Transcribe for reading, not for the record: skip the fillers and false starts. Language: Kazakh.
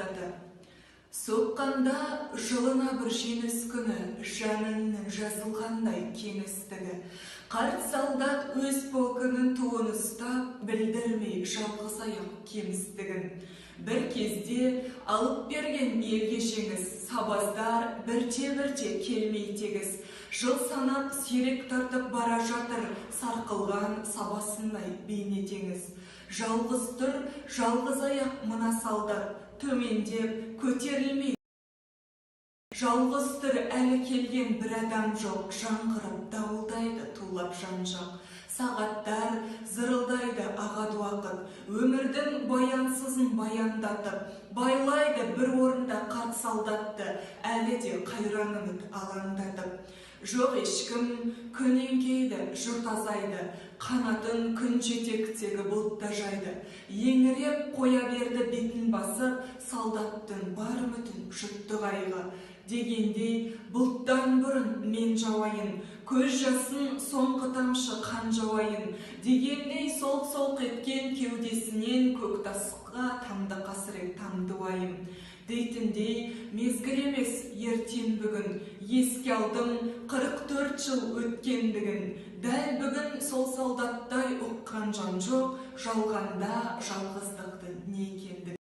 солдаты. Соққанда жылына бір жеңіс күні, жанының жазылғандай кеңістігі. Қарт солдат өз полкының туын ұстап, білдірмей жалғыз аяқ кемістігін. Бір кезде алып берген елге жеңіс, сабаздар бірте-бірте келмей тегіс. Жыл санап сирек тартып бара жатыр, сарқылған сабасындай бейне теңіз. Жалғыз тұр, жалғыз аяқ мына солдат, төмендеп көтерілмей. Жалғыз тұр, әлі келген бір адам жоқ, жаңғырып дауылдайды тулап жан-жақ. Сағаттар зырылдайды ағады уақыт, өмірдің баянсызын баяндатып, байлайды бір орында қарт солдатты, әлі де қайран үміт алаңдатып. Жоқ ешкім күн еңкейді, жұрт азайды, қанатын күн жетектегі бұлтта жайды. Еңіреп қоя берді бетін басып, солдаттың бар үмітін жұтты қайғы. Дегендей бұлттан бұрын мен жауайын, көз жасын соңғы тамшы қан жауайын. Дегендей солқ-солқ еткен кеудесінен көк тасқа тамды қасірет тамды уайым. Дейтіндей мезгіл емес ертең бүгін, еске алдым 44 жыл өткендігін. Дәл бүгін сол солдаттай ұққан жан жоқ, жалғанда жалғыздықтың не екендігін.